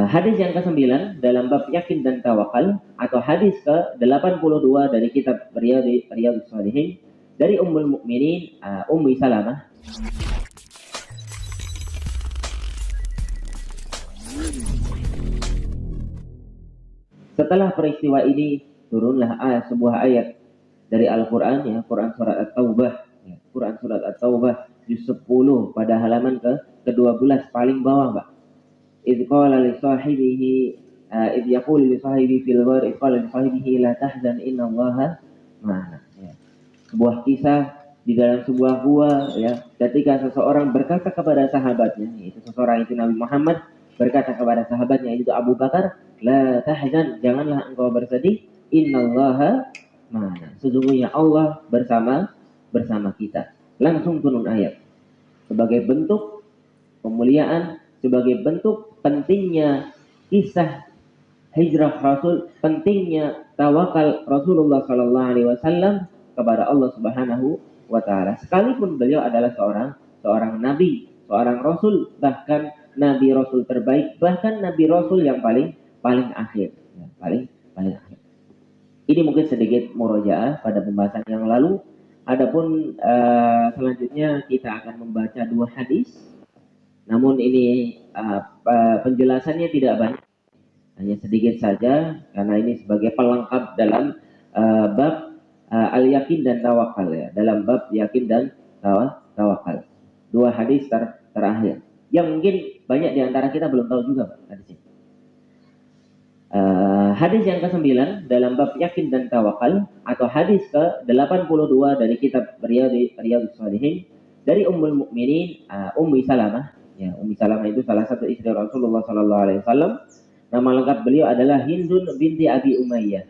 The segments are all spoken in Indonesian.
Hadis yang ke-9 dalam bab yakin dan tawakal atau hadis ke-82 dari kitab Riyadhus Shalihin dari Ummul Mukminin Ummi Salamah. Setelah peristiwa ini turunlah sebuah ayat dari Al-Qur'an, ya, Quran surat At-Taubah, ya, Quran surat At-Taubah juz 10 pada halaman ke-12 paling bawah, Pak. Idh qala li sahibihi idh yaqulu li sahibihi fil ghar idh qala li sahibihi la tahzan innallaha ma'ana. Ya. Sebuah kisah di dalam sebuah gua, ya, ketika seseorang berkata kepada sahabatnya, yaitu seseorang itu Nabi Muhammad berkata kepada sahabatnya itu Abu Bakar, la tahzan, janganlah engkau bersedih, innallaha ma'ana, sesungguhnya Allah bersama kita. Langsung turun ayat sebagai bentuk pemuliaan, sebagai bentuk pentingnya kisah hijrah Rasul, pentingnya tawakal Rasulullah Sallallahu Alaihi Wasallam kepada Allah Subhanahu Wa Taala. Sekalipun beliau adalah seorang nabi, seorang rasul, bahkan nabi rasul terbaik, bahkan nabi rasul yang paling akhir, ya, paling akhir. Ini mungkin sedikit murojaah pada pembahasan yang lalu. Adapun selanjutnya kita akan membaca dua hadis. Namun ini penjelasannya tidak banyak, hanya sedikit saja karena ini sebagai pelengkap dalam bab al-yakin dan tawakal, ya, dalam bab yakin dan tawakal. Dua hadis terakhir yang mungkin banyak di antara kita belum tahu juga, Pak, hadisnya. Hadis yang ke-9 dalam bab yakin dan tawakal atau hadis ke-82 dari kitab Riyadhus Shalihin dari Ummul Mukminin Ummi Salamah. Ya, Ummi Salamah itu salah satu istri Rasulullah Sallallahu Alaihi Wasallam. Nama lengkap beliau adalah Hindun binti Abi Umayyah.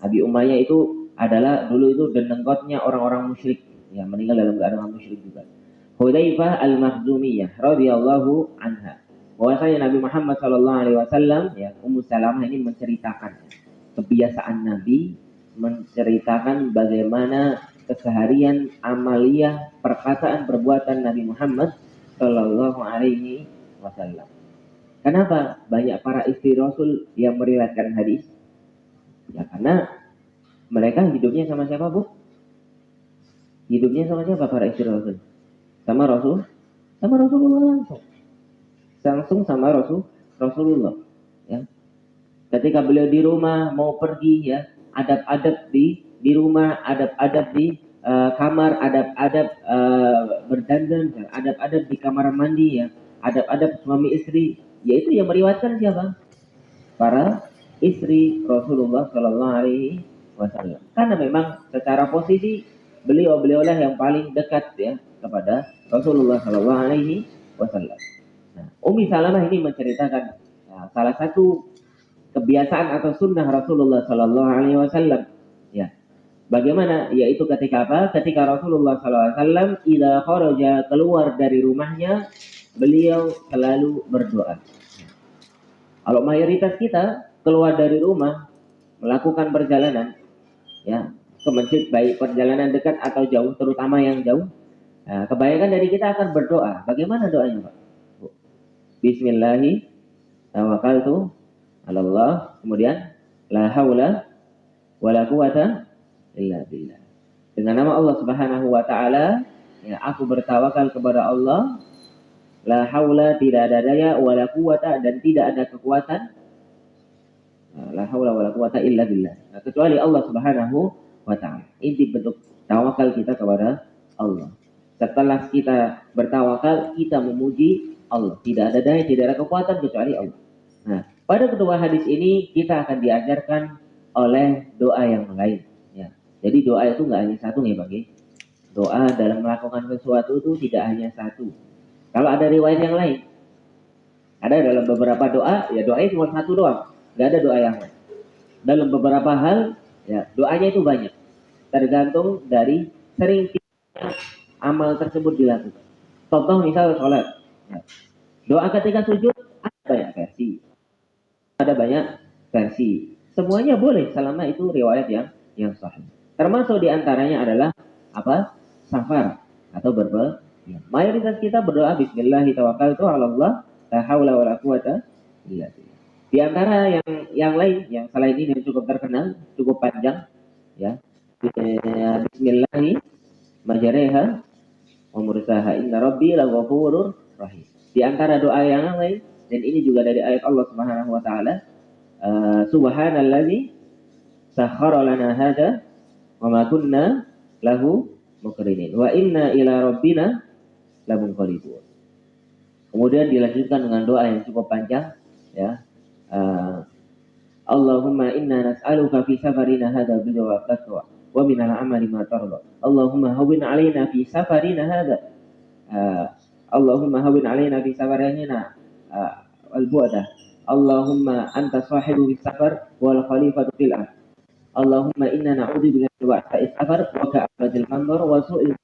Abi Umayyah itu adalah dulu itu denengkotnya orang-orang musyrik, ya, meninggal dalam keadaan musyrik juga. Hudzaifah al-Makhzumiyah radhiyallahu anha. Bahwasanya Nabi Muhammad Sallallahu Alaihi Wasallam, ya, Ummu Salamah ini menceritakan kebiasaan Nabi, menceritakan bagaimana keseharian amaliyah perkataan perbuatan Nabi Muhammad Sallallahu Alaihi Wasallam. Kenapa banyak para istri Rasul yang meriwayatkan hadis? Ya karena mereka hidupnya sama siapa, Bu? Hidupnya sama siapa para istri Rasul? Sama Rasulullah langsung sama Rasulullah. Ya. Ketika beliau di rumah mau pergi, ya, adab-adab di rumah, adab-adab di kamar, adab-adab berdandan, ya, adab-adab di kamar mandi, ya, adab-adab suami istri, yaitu yang meriwayatkan siapa? Para istri Rasulullah Sallallahu Alaihi Wasallam. Karena memang secara posisi beliau-beliaulah yang paling dekat, ya, kepada Rasulullah Sallallahu Alaihi Wasallam. Nah, Ummi Salamah ini menceritakan, ya, salah satu kebiasaan atau sunnah Rasulullah Sallallahu Alaihi Wasallam, ya. Bagaimana? Yaitu ketika apa? Ketika Rasulullah Sallallahu Alaihi Wasallam idza kharaja, keluar dari rumahnya, beliau selalu berdoa. Kalau mayoritas kita keluar dari rumah melakukan perjalanan, ya, ke masjid, baik perjalanan dekat atau jauh, terutama yang jauh, nah, kebanyakan dari kita akan berdoa. Bagaimana doanya, Pak? Bismillahi tawakkaltu 'ala Allah, kemudian la haula wala quwata illa billah. Dengan nama Allah Subhanahu wa taala, ya, aku bertawakal kepada Allah. La haula, tidak ada daya, wala quwata, dan tidak ada kekuatan. La haula wala quwata illa billah. Nah, kecuali Allah Subhanahu wa taala. Inti bentuk tawakal kita kepada Allah. Setelah kita bertawakal, kita memuji Allah. Tidak ada daya, tidak ada kekuatan kecuali Allah. Nah, pada kedua hadis ini kita akan diajarkan oleh doa yang lain, ya. Jadi doa itu nggak hanya satu, ya, bagi doa dalam melakukan sesuatu itu tidak hanya satu. Kalau ada riwayat yang lain, ada dalam beberapa doa, ya doanya cuma satu doang, nggak ada doa yang lain. Dalam beberapa hal, ya, doanya itu banyak, tergantung dari sering amal tersebut dilakukan. Contoh misal sholat, ya. Doa ketika sujud ada banyak versi. Semuanya boleh selama itu riwayat yang sahih. Termasuk diantaranya adalah apa? Safar atau berpergian. Mayoritas kita berdoa Bismillahirrahmanirrahim, 'ala Allah, la haula wala quwata Iya. Di antara yang lain yang selain ini yang cukup terkenal, cukup panjang, ya. Bismillahi majreha wa mursaha inna rabbi laghafurur rahim. Di antara doa yang lain dan ini juga dari ayat Allah Subhanahu wa taala, subhanallazi sakhkhara lana hadza wa ma kunna lahu muqrinin wa inna ila rabbina lamunqalibun. Kemudian dilanjutkan dengan doa yang cukup panjang, ya. Allahumma inna nas'aluka fi safarina hadza bil taqwa wa min al-amali ma tarda. Allahumma hawwin 'alaina fi safarina hadza. Allahumma hawwin 'alaina fi safarina al-bu'da. Allahumma anta sahibu bis safar wal khalifatu fil ard. Allahumma inna na'udzubika min wa'sa'is safar wa ka'abatil manzar wa su'il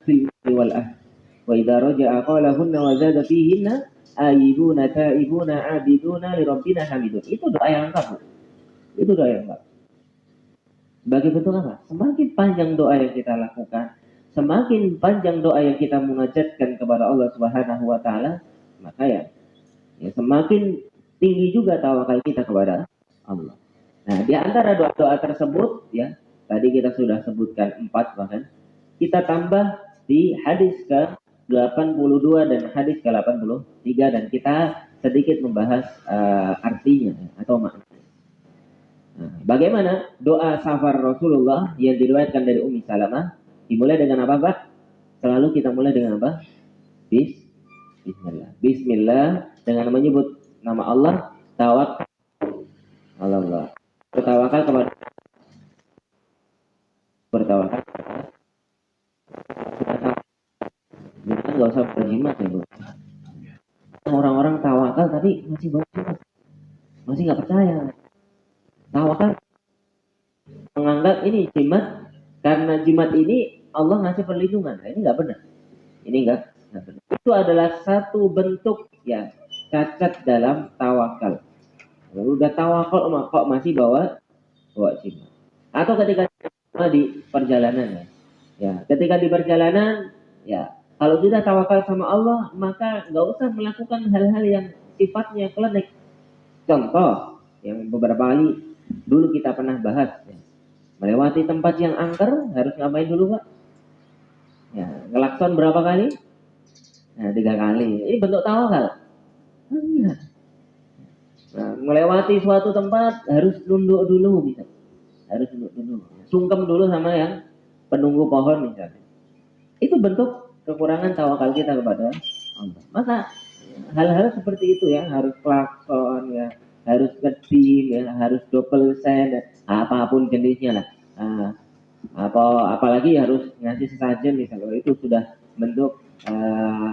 fil wal ahd. Wa idza raja'a qalahunna wa zada fihinna aibuna taibuna abiduna li rabbina hamidun. Itu doa yang lengkap. Itu doa yang lengkap. Sebagai bentuk apa? Semakin panjang doa yang kita lakukan, semakin panjang doa yang kita munajatkan kepada Allah Subhanahu wa taala, maka ya semakin tinggi juga tawakal kita kepada Allah. Nah, di antara doa-doa tersebut, ya, tadi kita sudah sebutkan 4 bahkan. Kita tambah di hadis ke-82 dan hadis ke-83 dan kita sedikit membahas artinya atau makna. Nah, bagaimana doa safar Rasulullah yang diriwayatkan dari Ummi Salamah? Dimulai dengan apa, Pak? Selalu kita mulai dengan apa? Bismillah. Bismillah dengan menyebut nama Allah, tawakal Allah. Bertawakal kepada bertawakal. Jangan nggak usah berjimat ya, Bu. Orang-orang tawakal tapi masih berjimat, masih nggak percaya. Tawakal menganggap ini jimat karena jimat ini Allah ngasih perlindungan. Nah, ini nggak benar. Ini nggak benar. Itu adalah satu bentuk ya cacat dalam tawakal. Lalu udah tawakal kok masih bawa jimat. Atau ketika di perjalanan ya, ketika di perjalanan ya kalau sudah tawakal sama Allah maka nggak usah melakukan hal-hal yang sifatnya klinik. Contoh yang beberapa kali dulu kita pernah bahas ya. Melewati tempat yang angker harus ngapain dulu, Pak? Ya, ngelakson berapa kali? Nah, 3 kali. Ini bentuk tawakal. Iya. Nah, melewati suatu tempat harus tunduk dulu bisa. Harus tunduk dulu. Sungkem dulu sama yang penunggu pohon misalnya. Itu bentuk kekurangan tawakal kita kepada Allah. Maka hal-hal seperti itu ya harus klakson ya, harus ngedim ya, harus double send apapun jenisnya lah. Apalagi harus ngasih sesajen misalnya itu sudah bentuk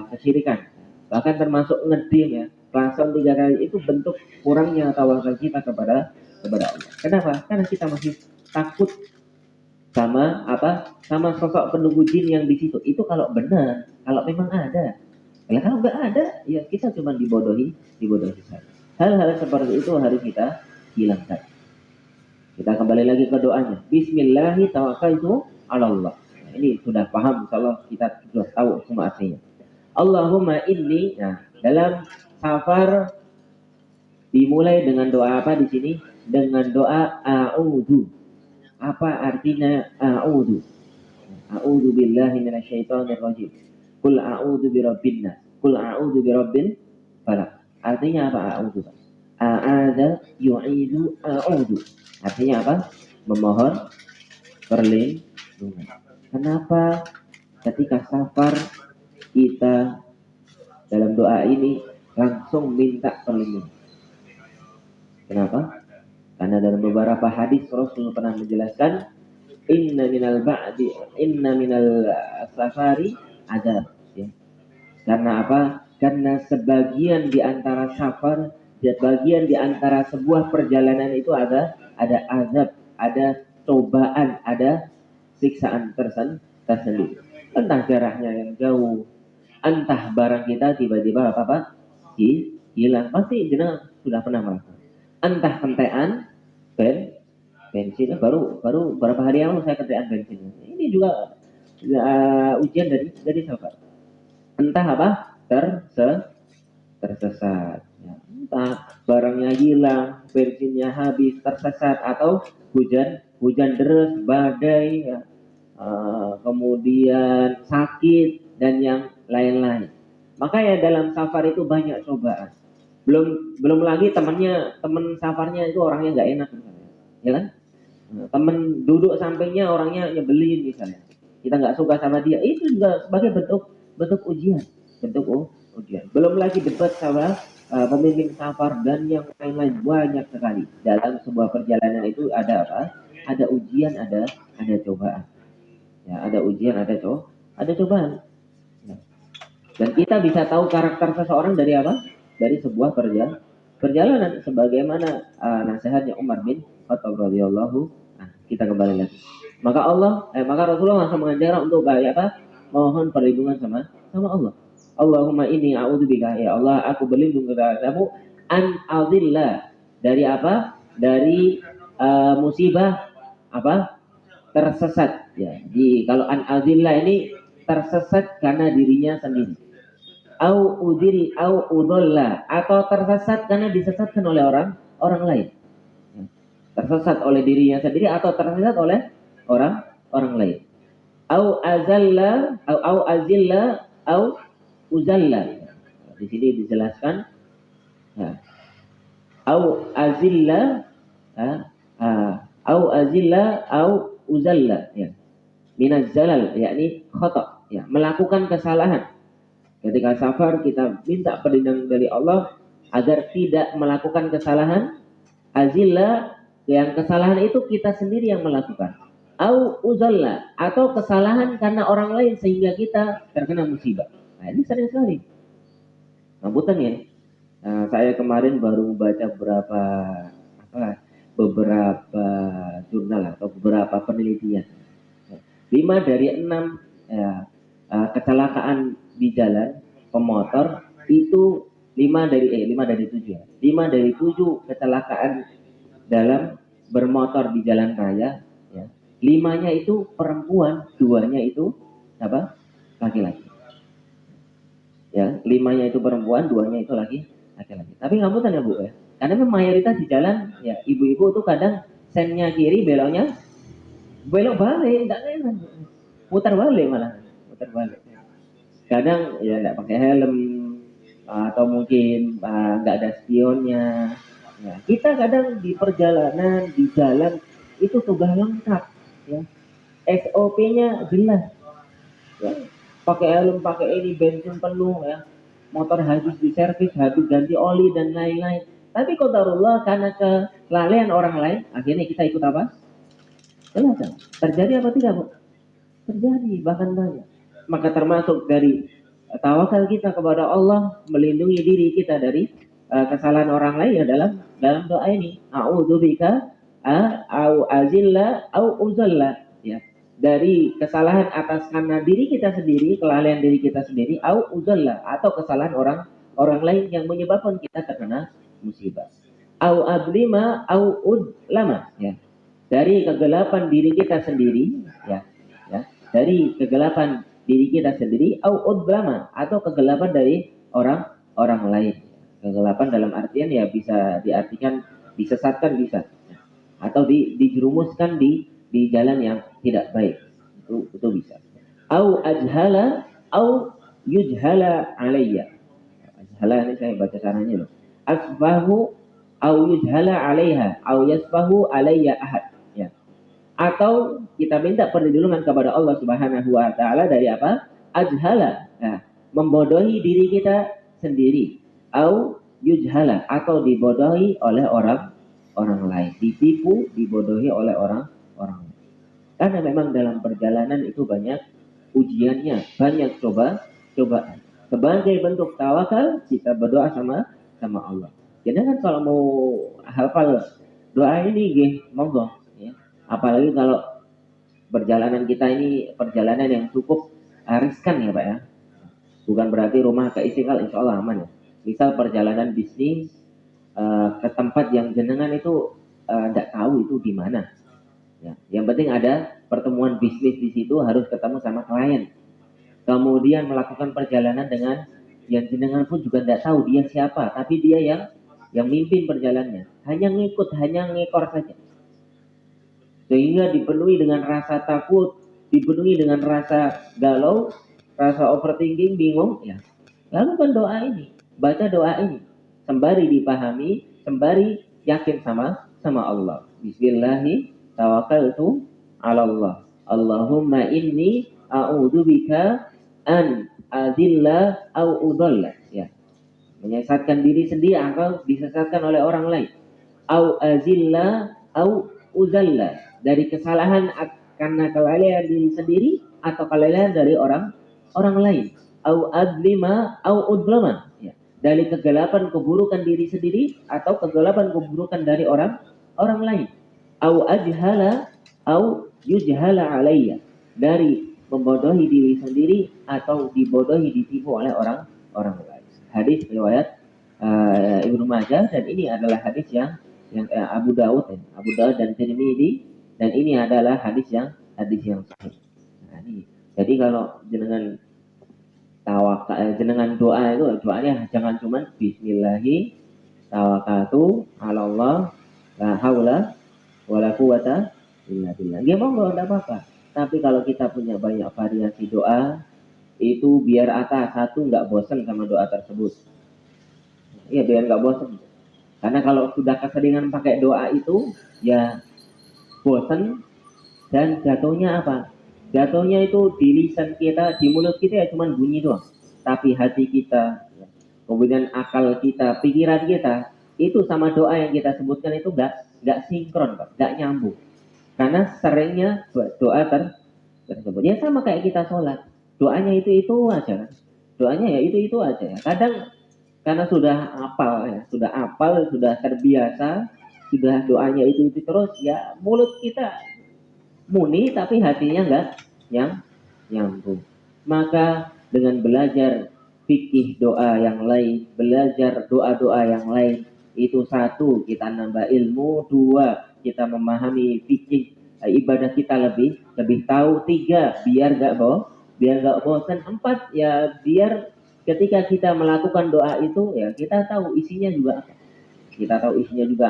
kesyirikan. Bahkan termasuk ngedim ya, klakson 3 kali itu bentuk kurangnya tawakal kita kepada Allah. Kenapa? Karena kita masih takut sama sosok penunggu jin yang di situ. Itu kalau benar, kalau memang ada. Kalau nggak ada, ya kita cuma dibodohi saja. Hal-hal seperti itu harus kita hilangkan. Kita kembali lagi ke doanya. Bismillahi tawakkaltu 'alallah. Nah, ini sudah paham, insyaallah kita sudah tahu semua artinya. Allahumma inni. Nah, dalam safar dimulai dengan doa apa di sini? Dengan doa a'udzu. Apa artinya a'udzu? A'udzu billahi minasyaitonir rajim. Qul a'udzu birabbin nas. Qul a'udzu birabbil falaq. Artinya apa a'udzu? A'adza yu'idu a'udzu. Artinya apa? Memohon perlindungan. Kenapa ketika safar kita dalam doa ini langsung minta perlindungan? Kenapa? Karena dalam beberapa hadis Rasul pernah menjelaskan inna minal safari adab ya. Karena apa? Karena sebagian di antara safar, bagian di antara sebuah perjalanan itu ada azab, ada cobaan, ada siksaan tersendiri. Entah jaraknya yang jauh, entah barang kita tiba-tiba apa hilang, pasti jenengan sudah pernah melakukan. Entah kentean bensin baru berapa hari yang lalu saya kentean bensin. Ini juga ujian dari safar. Entah apa tersesat Ya, entah barangnya hilang, bensinnya habis, tersesat, atau hujan deras, badai, ya, kemudian sakit dan yang lain-lain. Maka ya dalam safar itu banyak cobaan. Belum lagi teman safarnya itu orangnya nggak enak misalnya, ya kan? Teman duduk sampingnya orangnya nyebelin misalnya. Kita nggak suka sama dia, itu juga sebagai bentuk ujian, bentuk ujian. Belum lagi debat sama pemimpin safar dan yang lain-lain, banyak sekali. Dalam sebuah perjalanan itu ada apa? Ada ujian, ada cobaan. Ya, ada ujian, ada cobaan. Ya. Dan kita bisa tahu karakter seseorang dari apa? Dari sebuah perjalanan. Sebagaimana nasihatnya Umar bin Khattab radhiyallahu. Nah, kita kembali lagi. Maka Rasulullah langsung mengajarkan untuk apa? Mohon perlindungan sama Allah. Allahumma inni a'udzubika, ya Allah, aku berlindung kepadamu an adzilla, dari apa? Dari musibah apa? Tersesat, ya. Kalau an adzilla ini tersesat karena dirinya sendiri. Au udalla, atau tersesat karena disesatkan oleh orang lain. Tersesat oleh dirinya sendiri atau tersesat oleh orang lain. Au azalla, au azilla, au uzalla. Di sini dijelaskan, ya. Au azilla, au azilla, au uzalla, ya. Minaz zalal, yakni khata', ya, melakukan kesalahan. Ketika safar kita minta perlindungan dari Allah agar tidak melakukan kesalahan. Azilla, yang kesalahan itu kita sendiri yang melakukan. Au uzalla, atau kesalahan karena orang lain sehingga kita terkena musibah. Nah, ini sering sekali. Rambutan ya. Nah, saya kemarin baru membaca beberapa jurnal atau beberapa penelitian. 5 dari 6 ya, kecelakaan di jalan pemotor itu 5 dari 7 ya. 5 dari 7 kecelakaan dalam bermotor di jalan raya, ya. 5-nya itu perempuan, 2-nya itu apa? Laki-laki. Ya, 5-nya itu perempuan, 2-nya itu laki-laki. Tapi nggak mutan ya Bu ya. Karena memang mayoritas di jalan ya ibu-ibu tuh kadang sennya kiri, belok balik, nggak enak. Putar balik malah, putar balik. Kadang ya nggak pakai helm, atau mungkin nggak ada spionnya. Ya, kita kadang di perjalanan, di jalan itu sudah lengkap, ya. SOP-nya jelas, ya. Pakai helm, pakai ini, bensin penuh, ya. Motor habis diservis, habis ganti oli dan lain-lain. Tapi qadarullah karena kelalaian orang lain, akhirnya kita ikut apa? Celaka. Terjadi apa tidak, Bu? Terjadi, bahkan banyak. Maka termasuk dari tawakal kita kepada Allah, melindungi diri kita dari kesalahan orang lain ya dalam doa ini. A'udzubika au azilla au uzalla, ya. Dari kesalahan atas karena diri kita sendiri, kelalaian diri kita sendiri, au uzalla, atau kesalahan orang lain yang menyebabkan kita terkena musibah. Au adlima au udlama, ya. Dari kegelapan diri kita sendiri, ya, dari kegelapan diri kita sendiri, au udlama, atau kegelapan dari orang lain. Kegelapan dalam artian ya bisa diartikan disesatkan, bisa, atau dijerumuskan di jalan yang tidak baik, itu bisa. Au ajhala au yujhala alayya. Ajhala ini saya baca caranya loh. Asbahu au yujhala alaiha au yasbahu alayya ahad, ya. Atau kita minta perlindungan kepada Allah Subhanahu wa taala dari apa? Ajhala, nah, membodohi diri kita sendiri. Au yujhala, atau dibodohi oleh orang lain, ditipu, dibodohi oleh orang lain. Karena memang dalam perjalanan itu banyak ujiannya, banyak cobaan. Sebagai bentuk tawakal kita berdoa sama Allah. Jadi kan kalau mau hafal doa ini, monggo, ya. Apalagi kalau perjalanan kita ini perjalanan yang cukup riskan ya Pak ya. Bukan berarti rumah ke Istiqlal insya Allah aman ya. Misal perjalanan bisnis ke tempat yang jenengan itu tidak tahu itu di mana. Ya, yang penting ada pertemuan bisnis di situ, harus ketemu sama klien. Kemudian melakukan perjalanan dengan yang jenengan pun juga tidak tahu dia siapa, tapi dia yang mimpin perjalanannya. Hanya ngikut, hanya ngekor saja. Sehingga dipenuhi dengan rasa takut, dipenuhi dengan rasa galau, rasa overthinking, bingung, ya. Lakukan doa ini, baca doa ini, sembari dipahami, sembari yakin sama Allah. Bismillahi tawakkaltu 'ala Allah. Allahumma inni a'udzubika an adilla au udalla, ya. Menyesatkan diri sendiri atau disesatkan oleh orang lain. Au azilla au uzalla, dari kesalahan karena kelalaian diri sendiri atau kelalaian dari orang lain. Au adlima au udlama, ya. Dari kegelapan keburukan diri sendiri atau kegelapan keburukan dari orang lain. Au ajhala au yujhala alayya, dari membodohi diri sendiri atau dibodohi, ditipu oleh orang lain. Hadis riwayat Ibnu Majah, dan ini adalah hadis yang Abu Daud dan Tirmidzi, dan ini adalah hadis yang sahih. Nah, ini. Jadi kalau jenengan jenengan doa itu, doanya jangan cuma bismillahi tawakkaltu 'ala Allah la haula wala quwata illa billah. Ya monggo, enggak apa-apa. Tapi kalau kita punya banyak variasi doa, itu biar satu enggak bosan sama doa tersebut. Iya, biar enggak bosan. Karena kalau sudah keseringan pakai doa itu, ya bosan, dan jatuhnya apa? Jatuhnya itu di lisan kita, di mulut kita ya cuma bunyi doang. Tapi hati kita, kemudian akal kita, pikiran kita, itu sama doa yang kita sebutkan itu enggak sinkron, Pak, enggak nyambung. Karena seringnya doa tersebut. Ya sama kayak kita sholat. Doanya itu aja. Doanya ya itu aja ya. Kadang karena sudah apal, sudah terbiasa, sudah doanya itu terus, ya mulut kita muni tapi hatinya enggak nyambung. Maka dengan belajar fikih doa yang lain, belajar doa-doa yang lain, itu satu, kita nambah ilmu, dua, kita memahami fikih ibadah kita lebih tahu, tiga, biar enggak bosan, empat, ya biar ketika kita melakukan doa itu, ya kita tahu isinya juga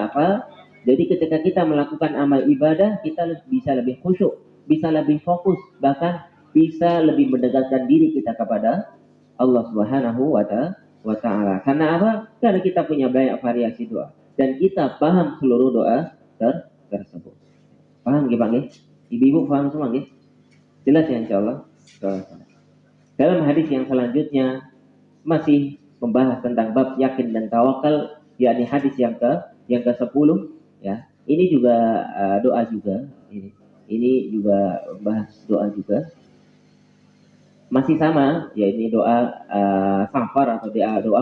apa. Jadi ketika kita melakukan amal ibadah, kita bisa lebih khusyuk, bisa lebih fokus, bahkan bisa lebih mendekatkan diri kita kepada Allah Subhanahu wa Ta'ala. Karena apa? Karena kita punya banyak variasi doa dan kita paham seluruh doa tersebut. Paham nggih, Pak nggih? Ibu-ibu paham semua nggih? Jelas ya, insyaallah. Dalam hadis yang selanjutnya masih membahas tentang bab yakin dan tawakal, yakni hadis yang ke-10, ya. Ini juga doa juga, ini juga bahas doa juga. Masih sama, ya ini doa safar atau doa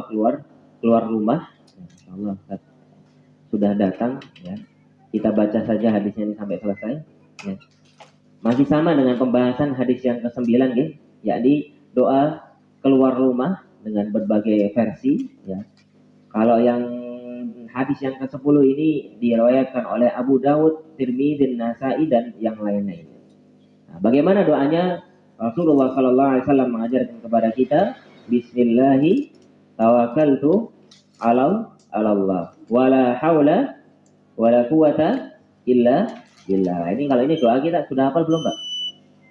keluar rumah. Insyaallah sudah datang, ya. Kita baca saja hadisnya ini sampai selesai, ya. Masih sama dengan pembahasan hadis yang ke-9, ya, yakni doa keluar rumah dengan berbagai versi, ya. Kalau yang hadis yang ke-10 ini diriwayatkan oleh Abu Dawud, Tirmidzi, Nasa'i, dan yang lain-lain. Nah, bagaimana doanya? Rasulullah sallallahu alaihi wasallam mengajarkan kepada kita, bismillahi tawakkaltu 'ala Allah wala haula wala quwata illa billah. Ini kalau ini doa kita sudah hafal belum, Pak?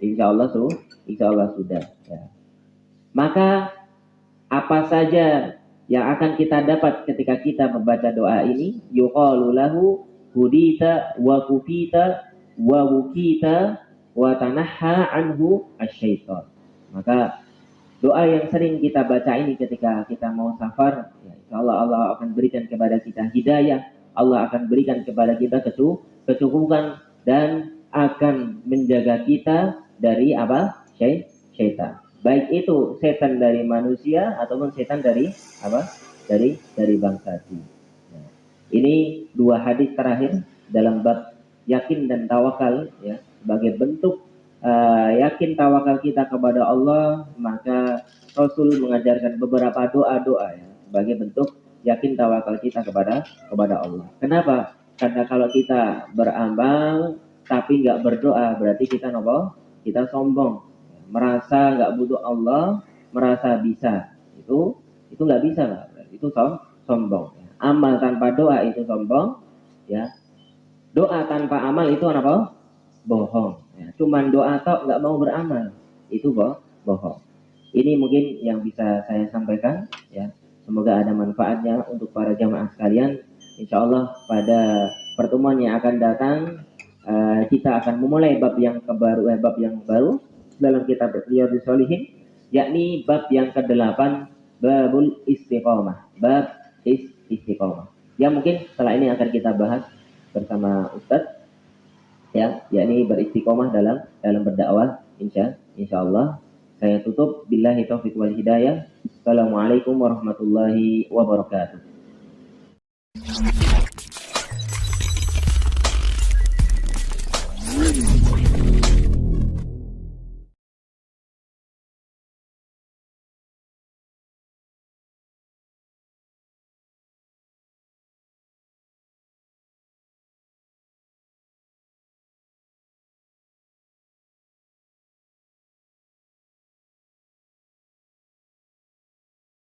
Insyaallah sudah, ya. Maka apa saja yang akan kita dapat ketika kita membaca doa ini, yuqalu lahu hudita wa kufita wa wukita wa tanahha anhu asyaitan. Maka doa yang sering kita baca ini ketika kita mau safar, ya, insyaallah Allah akan berikan kepada kita hidayah, Allah akan berikan kepada kita kecukupan, dan akan menjaga kita dari apa? Syaitan. Baik itu setan dari manusia ataupun setan dari apa? Dari bangsa jin. Nah, ini dua hadis terakhir dalam bab yakin dan tawakal, ya, sebagai bentuk yakin tawakal kita kepada Allah. Maka Rasul mengajarkan beberapa doa-doa, ya, sebagai bentuk yakin tawakal kita kepada Allah. Kenapa? Karena kalau kita beramal tapi nggak berdoa, berarti kita sombong, merasa nggak butuh Allah, merasa bisa. Itu itu nggak bisa Pak. Itu sombong. Amal tanpa doa itu sombong, ya. Doa tanpa amal itu apa? Bohong. Ya. Cuman doa tok nggak mau beramal, itu bohong. Ini mungkin yang bisa saya sampaikan, ya. Semoga ada manfaatnya untuk para jamaah sekalian. Insya Allah pada pertemuan yang akan datang kita akan memulai bab yang baru dalam kitab Riyadhus Shalihin, yakni bab yang ke-8, babul istiqomah, bab istiqomah. Ya mungkin setelah ini akan kita bahas bersama Ustadz, ya, yakni beristiqomah dalam berdakwah, insyaallah. Saya tutup billahi taufiq wal hidayah. Assalamualaikum warahmatullahi wabarakatuh.